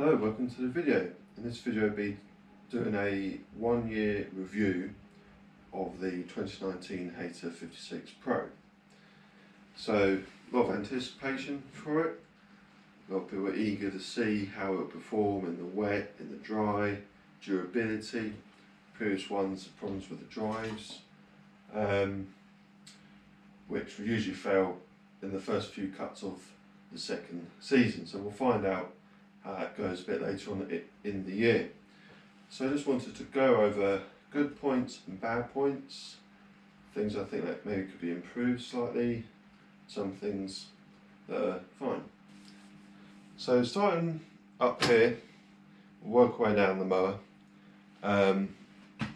Hello, welcome to the video. In this video I'll be doing a 1-year review of the 2019 Hayter 56 Pro. So a lot of anticipation for it. A lot of people are eager to see how it will perform in the wet, in the dry, durability. Previous ones have problems with the drives, which will usually fail in the first few cuts of the second season. So we'll find out how that goes a bit later on in the year. So I just wanted to go over good points and bad points, things I think that maybe could be improved slightly, some things that are fine. So starting up here, we'll work our way down the mower,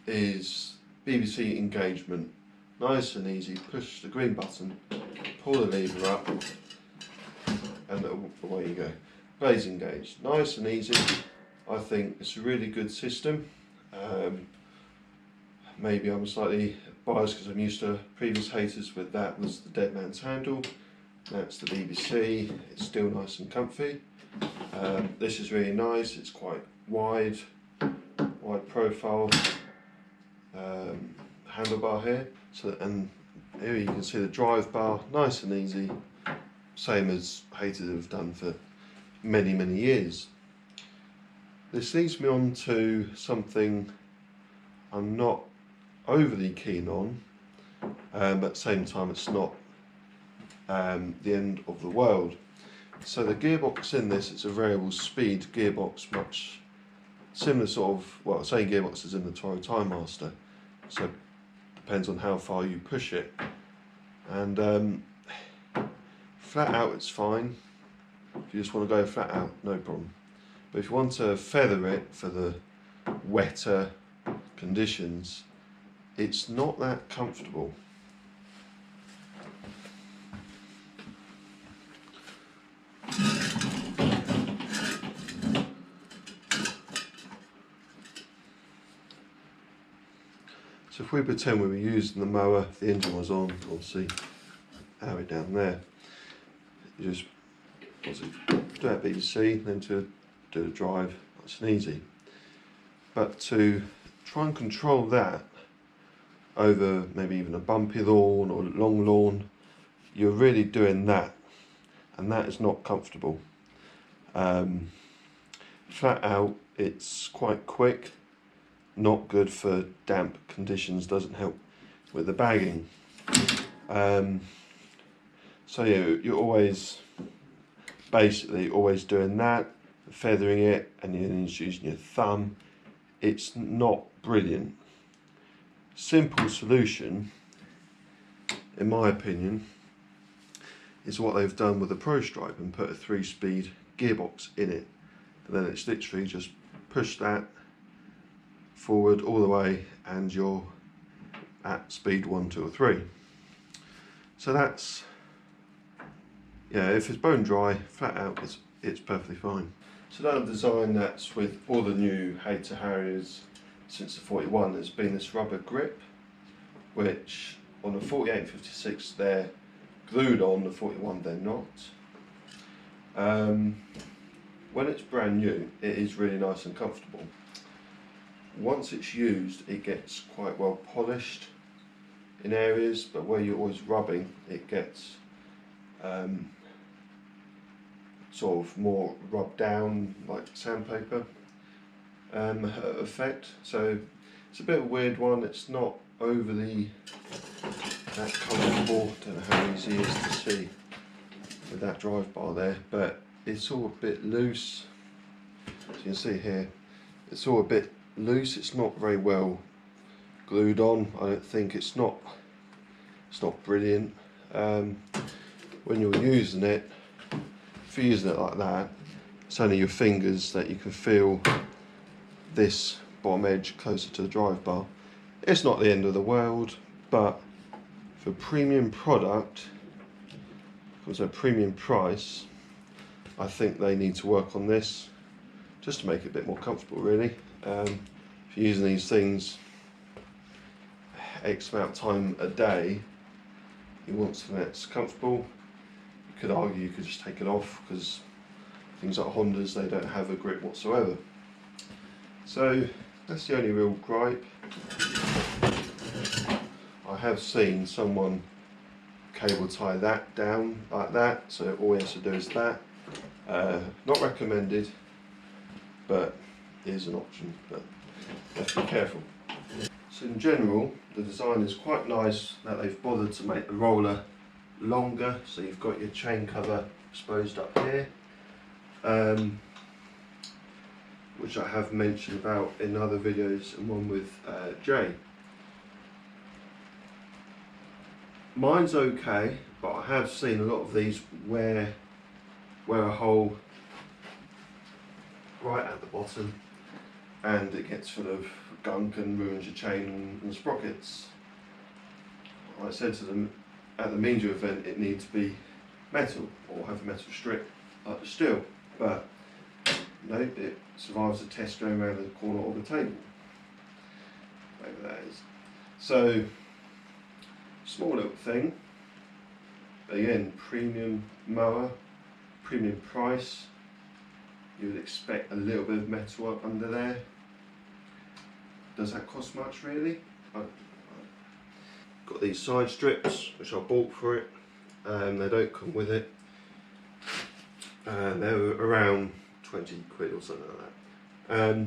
is BBC engagement. Nice and easy, push the green button, pull the lever up, and away you go. Blaze engaged, nice and easy. I think it's a really good system. Maybe I'm slightly biased because I'm used to previous Hayters with that was the dead man's handle. That's the BBC, it's still nice and comfy. This is really nice, it's quite wide profile handlebar here. So, and here you can see the drive bar, nice and easy, same as Hayters have done for many years. This leads me on to something I'm not overly keen on, but at the same time it's not the end of the world. So the gearbox in this, it's a variable speed gearbox, much similar sort of, well, same gearbox as in the Toro Time Master, so it depends on how far you push it. And flat out it's fine. If you just want to go flat out, no problem. But if you want to feather it for the wetter conditions, it's not that comfortable. So if we pretend we were using the mower, if the engine was on, obviously, how it down there, you just do that BBC, then to do the drive, nice and easy. But to try and control that over maybe even a bumpy lawn or long lawn, you're really doing that, and that is not comfortable. Flat out, it's quite quick, not good for damp conditions, doesn't help with the bagging. So yeah, you're always basically always doing that, feathering it, and then just using your thumb. It's not brilliant. Simple solution, in my opinion, is what they've done with the Pro Stripe and put a 3-speed gearbox in it, and then it's literally just push that forward all the way and you're at speed 1, 2 or 3. So that's, yeah, if it's bone dry, flat out, it's perfectly fine. So that design that's with all the new Hayter Harriers since the 41 has been this rubber grip, which on the 48 and 56 they're glued on, the 41 they're not. When it's brand new, it is really nice and comfortable. Once it's used, it gets quite well polished in areas, but where you're always rubbing, it gets sort of more rubbed down like sandpaper effect. So it's a bit of a weird one. It's not overly that comfortable. Don't know how easy it is to see with that drive bar there, but it's all a bit loose. As you can see here, it's all a bit loose. It's not very well glued on. I don't think it's not brilliant. When you're using it, if you're using it like that, it's only your fingers that you can feel this bottom edge closer to the drive bar. It's not the end of the world, but for premium product, because a premium price, I think they need to work on this just to make it a bit more comfortable, really. If you're using these things X amount of time a day, you want something that's comfortable. You could argue you could just take it off, because things like Hondas, they don't have a grip whatsoever. So that's the only real gripe. I have seen someone cable tie that down like that, so all he has to do is that. Not recommended, but it is an option, but you have to be careful. So in general, the design is quite nice that they've bothered to make the roller longer, so you've got your chain cover exposed up here, which I have mentioned about in other videos and one with Jay. Mine's okay, but I have seen a lot of these wear a hole right at the bottom and it gets full of gunk and ruins your chain and sprockets. I said to them at the media event it needs to be metal or have a metal strip like the steel, but no, it survives the test going around the corner of the table. Whatever that is. So, small little thing. Again, premium mower, premium price. You would expect a little bit of metal up under there. Does that cost much really? Got these side strips which I bought for it. They don't come with it. They're around 20 quid or something like that.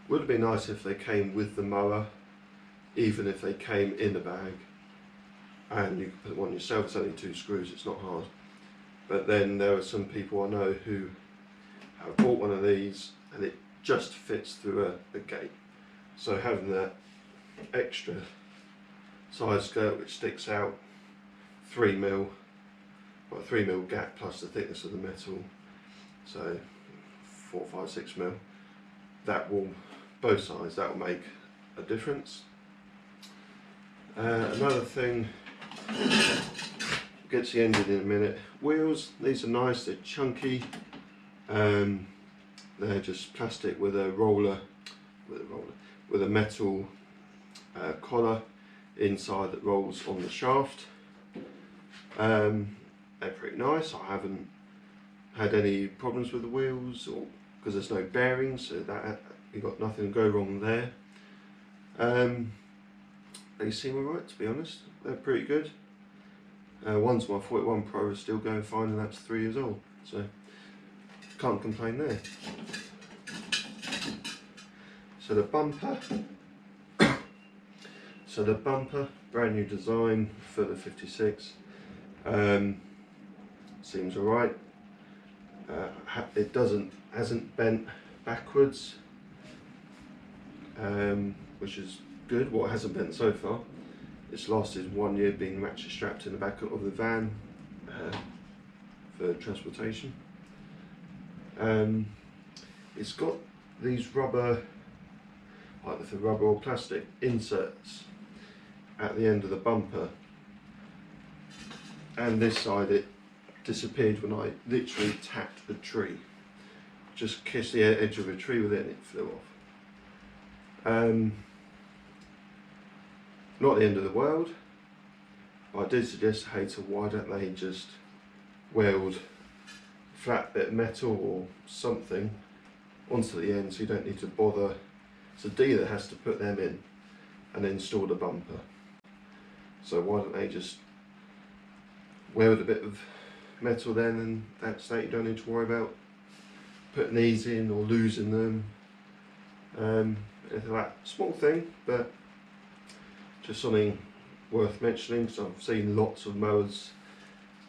Would have been nice if they came with the mower, even if they came in the bag and you could put one yourself. It's only 2 screws, it's not hard. But then there are some people I know who have bought one of these and it just fits through a gate. So having that extra side skirt which sticks out 3mm, well, 3mm gap plus the thickness of the metal, so 4, 5, 6mm, that will, both sides, that will make a difference. Another thing, gets the engine in a minute. Wheels, these are nice, they're chunky. They're just plastic with a roller, with a metal collar inside that rolls on the shaft. They're pretty nice. I haven't had any problems with the wheels, or because there's no bearings, so that you've got nothing to go wrong there. They seem alright, to be honest. They're pretty good. One's my 41 Pro is still going fine, and that's 3 years old, so can't complain there. So the bumper, brand new design for the 56. Seems alright. It hasn't bent backwards, which is good. What hasn't bent so far. It's lasted 1 year being ratchet strapped in the back of the van for transportation. It's got these rubber, either for rubber or plastic inserts at the end of the bumper, and this side it disappeared when I literally tapped the tree. Just kissed the edge of a tree with it and it flew off. Not the end of the world. I did suggest to Hayter, why don't they just weld a flat bit of metal or something onto the end so you don't need to bother. It's a dealer has to put them in and install the bumper. So why don't they just weld a bit of metal then, and that's that. You don't need to worry about putting these in or losing them. Anything like that. Small thing, but just something worth mentioning, because I've seen lots of mowers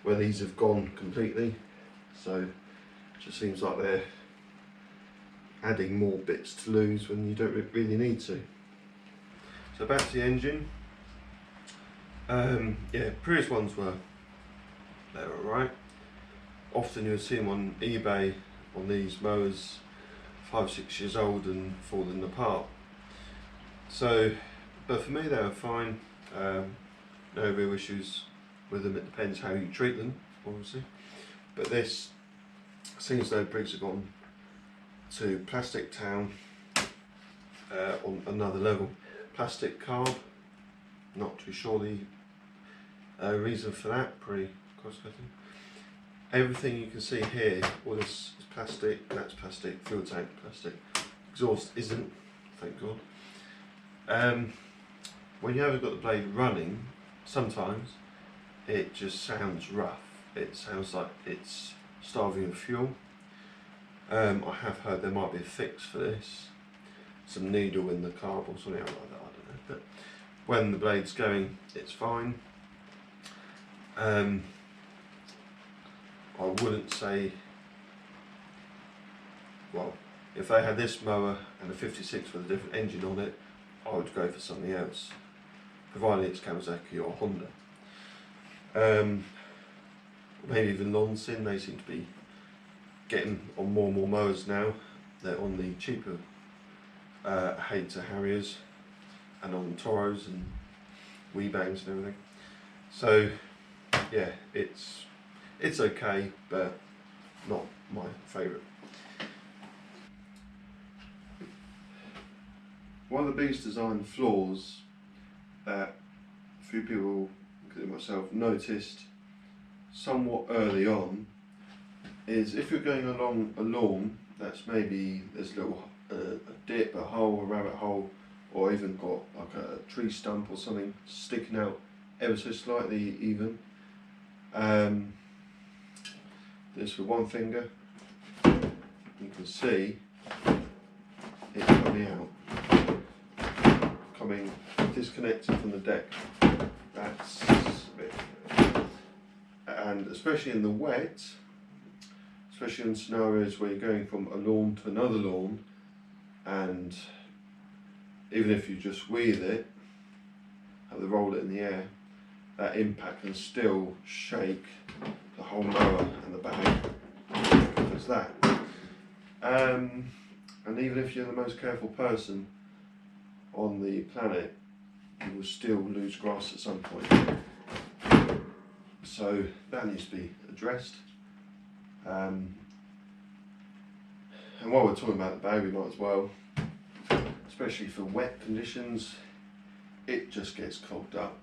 where these have gone completely, so it just seems like they're adding more bits to lose when you don't really need to. So back to the engine. Yeah, previous ones they're alright. Often you'll see them on eBay on these mowers 5 or 6 years old and falling apart. So, but for me they were fine. No real issues with them. It depends how you treat them, obviously. But this seems though Briggs have gone to plastic town on another level. Plastic carb, not too sure the reason for that, pretty cost-cutting. Everything you can see here, all this is plastic, that's plastic, fuel tank plastic, exhaust isn't, thank God. When you haven't got the blade running, sometimes it just sounds rough. It sounds like it's starving of fuel. I have heard there might be a fix for this, some needle in the carb or something like that, I don't know. But when the blade's going, it's fine. I wouldn't say, well, if they had this mower and a 56 with a different engine on it, I would go for something else, provided it's Kawasaki or Honda. Maybe even Lonsin, they seem to be getting on more and more mowers now. They're on the cheaper Hayter Harriers and on Toros and Webangs and everything. So yeah, it's okay, but not my favourite. One of the biggest design flaws that a few people, including myself, noticed somewhat early on is if you're going along a lawn that's maybe there's a little a dip, a hole, a rabbit hole, or even got like a tree stump or something sticking out ever so slightly even. This with one finger, you can see it coming out, coming disconnected from the deck. That's a bit, and especially in the wet, especially in scenarios where you're going from a lawn to another lawn, and even if you just wheel it, have to roll it in the air, that impact can still shake the whole mower and the bag. There's that. And even if you're the most careful person on the planet, you will still lose grass at some point. So that needs to be addressed. And while we're talking about the bag, we might as well, especially for wet conditions, it just gets clogged up.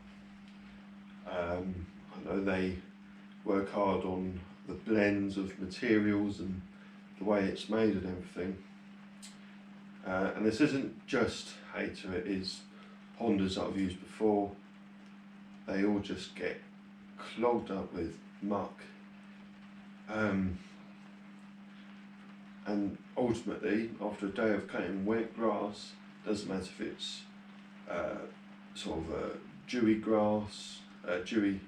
I know they work hard on the blends of materials and the way it's made and everything. And this isn't just Hayter, it is Hondas that I've used before. They all just get clogged up with muck. And ultimately, after a day of cutting wet grass, doesn't matter if it's sort of a dewy grass, dewy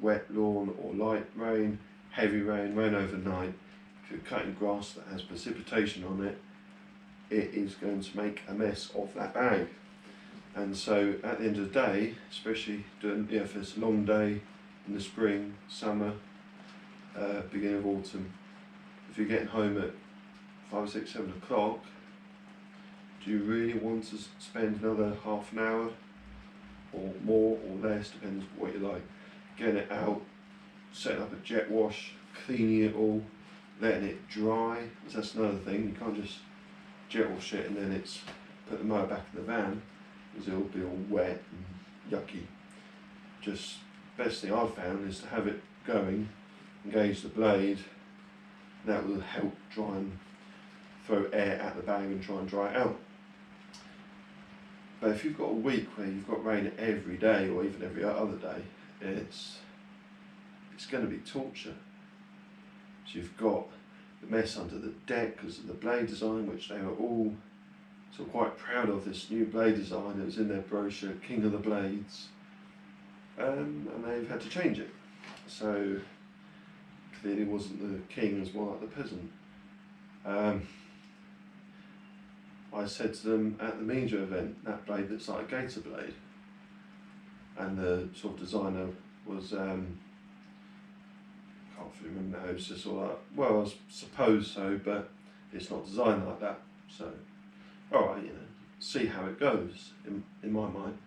wet lawn, or light rain, heavy rain, rain overnight, if you're cutting grass that has precipitation on it, it is going to make a mess of that bag. And so at the end of the day, especially if it's a long day in the spring, summer, beginning of autumn, if you're getting home at 5, 6, 7 o'clock, do you really want to spend another half an hour or more or less, depends what you like, getting it out, setting up a jet wash, cleaning it all, letting it dry? Because that's another thing, you can't just jet wash it and then it's put the mower back in the van, because it'll be all wet and yucky. Just best thing I've found is to have it going, engage the blade, that will help try and throw air at the bag and try and dry it out. But if you've got a week where you've got rain every day or even every other day, it's going to be torture. So you've got the mess under the deck because of the blade design, which they were all sort of quite proud of, this new blade design. It was in their brochure, King of the Blades, and they've had to change it. So clearly wasn't the king, as more like the peasant. I said to them at the media event, that blade looks like a gator blade, and the sort of designer was can't remember now, it was just all like, well, I suppose so, but it's not designed like that. So alright, you know, see how it goes in my mind.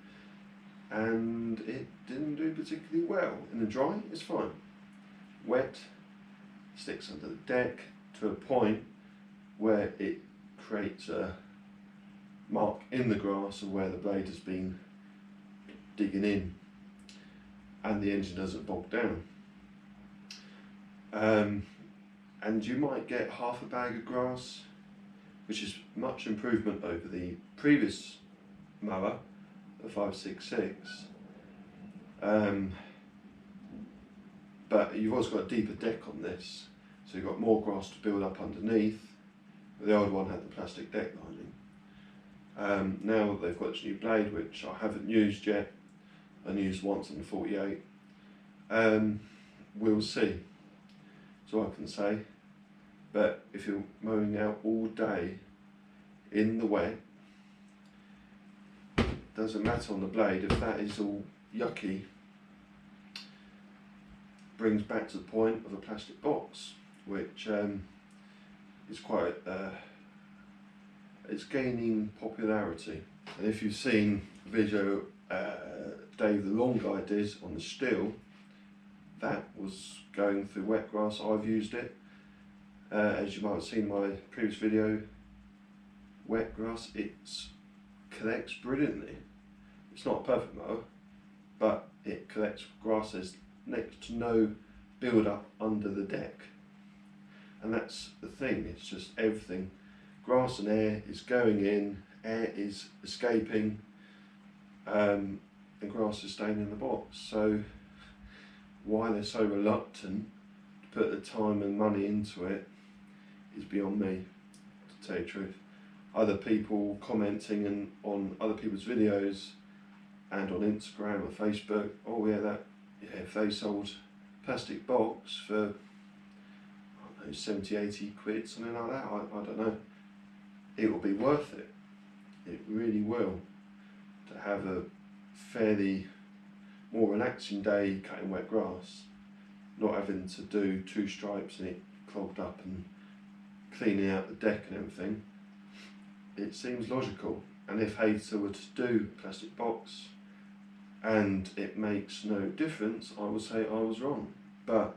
And it didn't do particularly well. In the dry, it's fine. Wet, sticks under the deck to a point where it creates a mark in the grass of where the blade has been digging in, and the engine doesn't bog down. and you might get half a bag of grass, which is much improvement over the previous mower, the 566. But you've also got a deeper deck on this, so you've got more grass to build up underneath. The old one had the plastic deck lining. Now they've got this new blade, which I haven't used yet. I used once on the 48. We'll see. That's all I can say. But if you're mowing out all day in the wet, doesn't matter on the blade if that is all yucky. Brings back to the point of a plastic box, which is quite it's gaining popularity. And if you've seen the video Dave the Long Guy did on the steel, that was going through wet grass. I've used it. As you might have seen my previous video, wet grass, it collects brilliantly. It's not a perfect mower, but it collects grass. There's next to no build up under the deck, and that's the thing. It's just everything, grass and air is going in, air is escaping, and grass is staying in the box. So why they're so reluctant to put the time and money into it is beyond me, to tell you the truth. Other people commenting and on other people's videos and on Instagram or Facebook, oh yeah, if they sold plastic box for, I don't know, 70, 80 quid, something like that, I don't know, it will be worth it. It really will, to have a fairly more relaxing day cutting wet grass, not having to do 2 stripes and it clogged up and cleaning out the deck and everything. It seems logical, and if Hayter were to do plastic box and it makes no difference, I would say I was wrong. But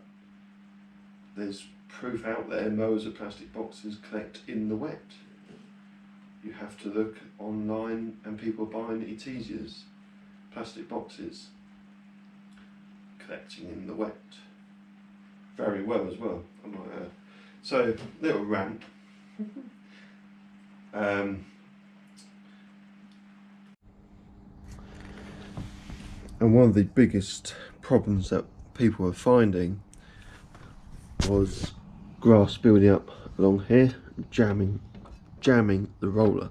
there's proof out there, mowers of plastic boxes collect in the wet. You have to look online and people buying Etesias, plastic boxes, collecting in the wet. Very well as well, I might add. So, little rant. And one of the biggest problems that people were finding was grass building up along here, jamming the roller.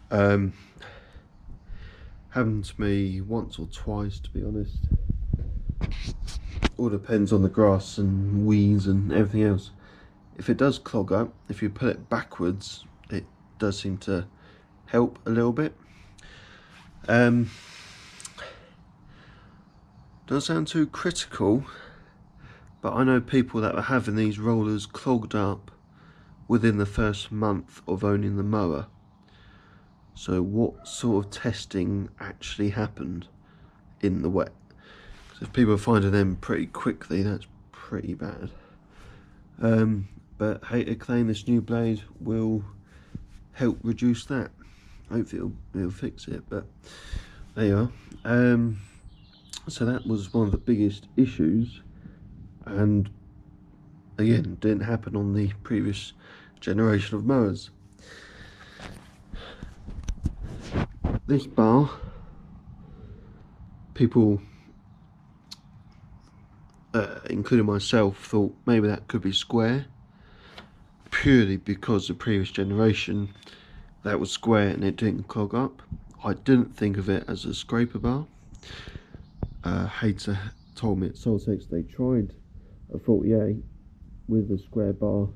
Happened to me once or twice, to be honest. All depends on the grass and weeds and everything else. If it does clog up, if you put it backwards, it does seem to help a little bit. Doesn't sound too critical, but I know people that were having these rollers clogged up within the first month of owning the mower. So what sort of testing actually happened in the wet? Because if people are finding them pretty quickly, that's pretty bad. But Hayter claim this new blade will help reduce that. Hopefully it'll fix it, but there you are. So that was one of the biggest issues, and again, didn't happen on the previous generation of mowers. This bar, people, including myself, thought maybe that could be square, purely because the previous generation that was square and it didn't clog up. I didn't think of it as a scraper bar. Hayter told me at Soltex they tried a 48 with a square bar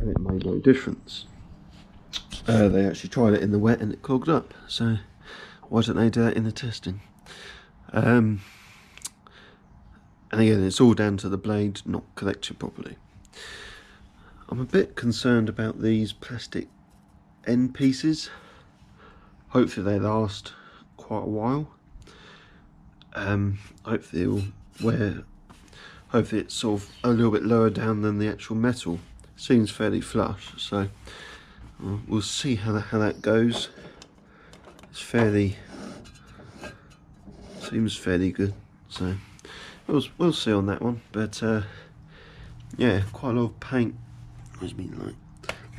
and it made no difference. They actually tried it in the wet and it clogged up, so why don't they do that in the testing? And again, it's all down to the blade not collecting properly. I'm a bit concerned about these plastic end pieces. Hopefully they last quite a while. Hopefully it's sort of a little bit lower down than the actual metal. Seems fairly flush, so we'll see how that goes. Seems fairly good, so we'll see on that one. But yeah, quite a lot of paint. Where's me like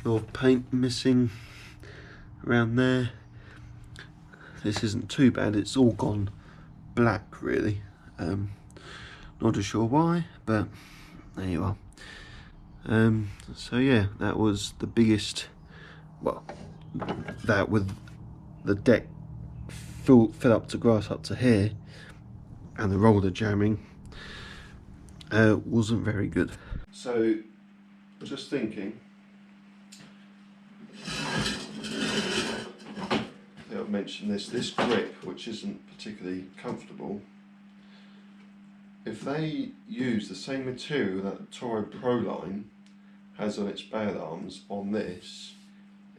a lot of paint missing around there. This isn't too bad, it's all gone black really. Not too sure why, but there you are. So yeah, that was the biggest, well, that with the deck filled up to grass up to here and the roller jamming wasn't very good. So just thinking, I think I've mentioned this grip, which isn't particularly comfortable, if they use the same material that the Toro Pro line has on its bail arms on this,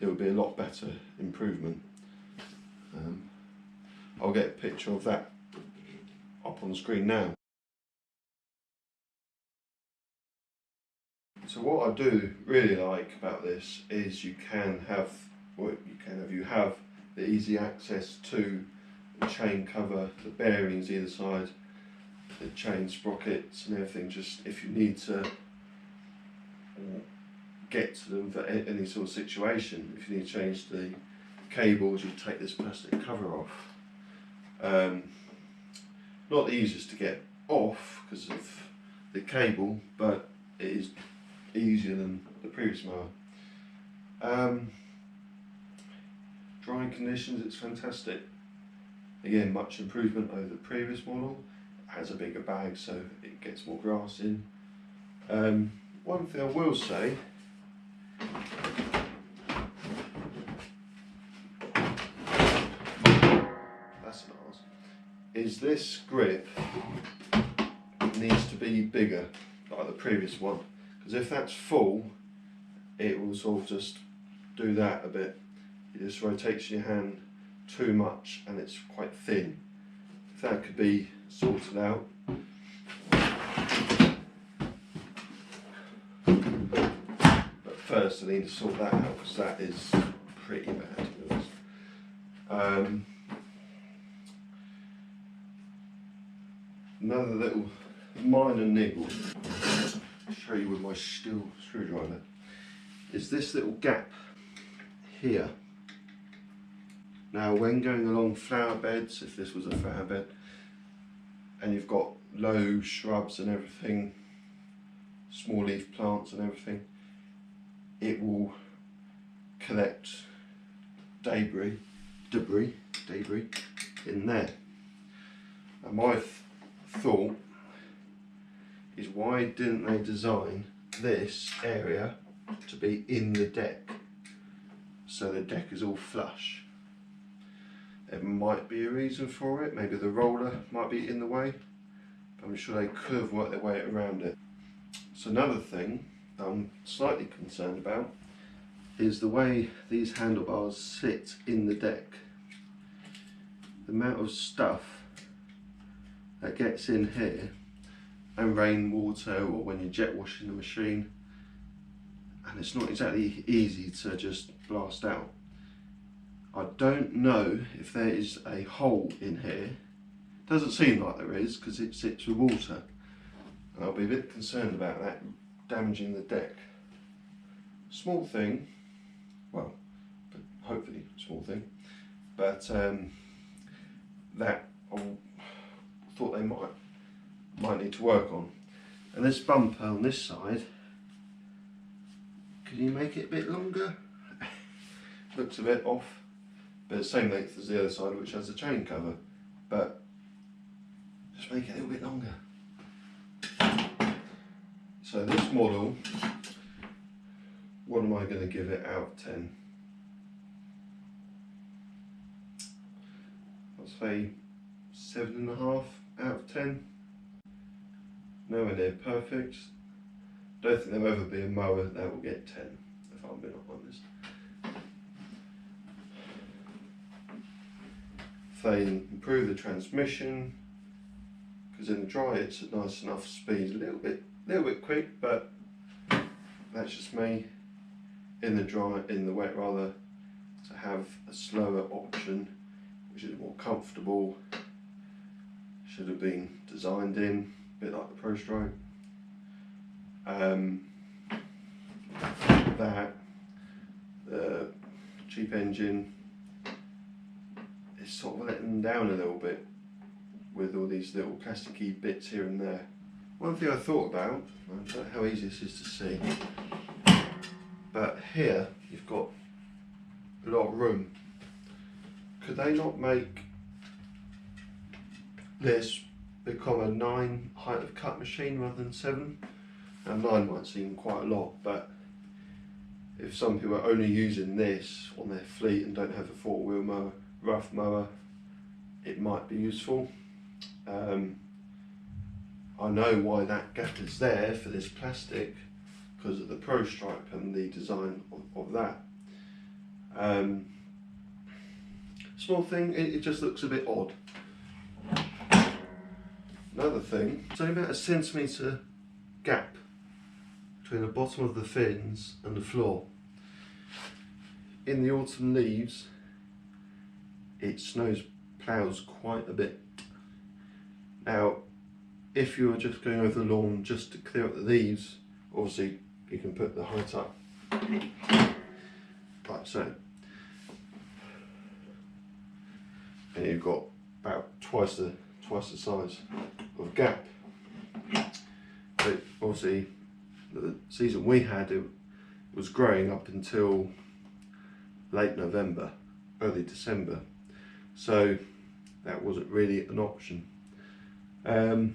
it would be a lot better improvement. I'll get a picture of that up on the screen now. So what I do really like about this is you have the easy access to the chain cover, the bearings either side, the chain sprockets and everything, just if you need to get to them for any sort of situation. If you need to change the cables, you take this plastic cover off. Not the easiest to get off because of the cable, but it is easier than the previous mower. Drying conditions, it's fantastic. Again, much improvement over the previous model. It has a bigger bag so it gets more grass in. One thing I will say, that's nice, is this grip needs to be bigger like the previous one, because if that's full it will sort of just do that a bit. It just rotates your hand too much and it's quite thin. If that could be sorted out. But first I need to sort that out because that is pretty bad, to be honest. Another little minor niggle, I'll show you with my steel screwdriver, is this little gap here. Now when going along flower beds, if this was a flower bed, and you've got low shrubs and everything, small leaf plants and everything, it will collect debris in there. And my thought is, why didn't they design this area to be in the deck so the deck is all flush? There might be a reason for it, maybe the roller might be in the way, but I'm sure they could have worked their way around it. So another thing I'm slightly concerned about is the way these handlebars sit in the deck. The amount of stuff that gets in here, and rainwater or when you're jet washing the machine, and it's not exactly easy to just blast out. I don't know if there is a hole in here. Doesn't seem like there is because it sits with water. And I'll be a bit concerned about that damaging the deck. Small thing, well, but hopefully small thing, but that I thought they might need to work on. And this bumper on this side, can you make it a bit longer? Looks a bit off, but it's the same length as the other side, which has the chain cover, but just make it a little bit longer. So this model, what am I going to give it out of 10? I'll say 7.5 out of 10. Nowhere near perfect. Don't think there'll ever be a mower that will get 10, if I'm being honest. If they improve the transmission, because in the dry it's a nice enough speed, a little bit quick, but that's just me. In the wet rather, to have a slower option, which is more comfortable, should have been designed in, a bit like the Pro Stroke. that the cheap engine is sort of letting down a little bit with all these little plasticky bits here and there. One thing I thought about, I don't know how easy this is to see, but here you've got a lot of room. Could they not make this become a 9 height of cut machine rather than 7? Now 9 might seem quite a lot, but if some people are only using this on their fleet and don't have a 4-wheel mower, rough mower, it might be useful. I know why that gap is there for this plastic, because of the Pro Stripe and the design of that. Small thing, it just looks a bit odd. Another thing, it's only about a centimetre gap between the bottom of the fins and the floor. In the autumn leaves, it snows ploughs quite a bit. Now, if you were just going over the lawn just to clear up the leaves, obviously you can put the height up like so. And you've got about twice the size of gap. But obviously, the season we had, it was growing up until late November, early December, so that wasn't really an option. And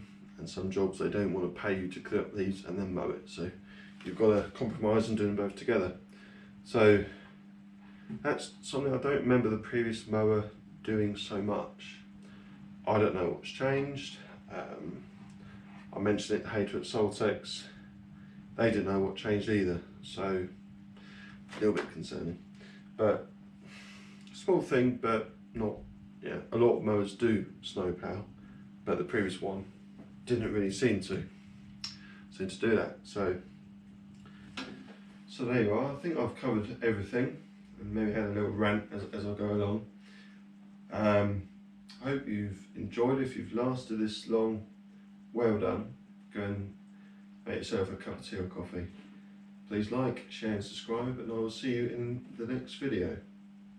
some jobs they don't want to pay you to clear up leaves and then mow it, so you've got to compromise and do them both together. So that's something I don't remember the previous mower doing so much. I don't know what's changed. I mentioned it to Hayter at Soltex. They didn't know what changed either, so a little bit concerning. But small thing, but not, yeah, a lot of mowers do snowplow, but the previous one didn't really seem to do that. So there you are. I think I've covered everything, and maybe had a little rant as I go along. I hope you've enjoyed it. If you've lasted this long, well done. Go and make yourself a cup of tea or coffee. Please like, share and subscribe, and I will see you in the next video.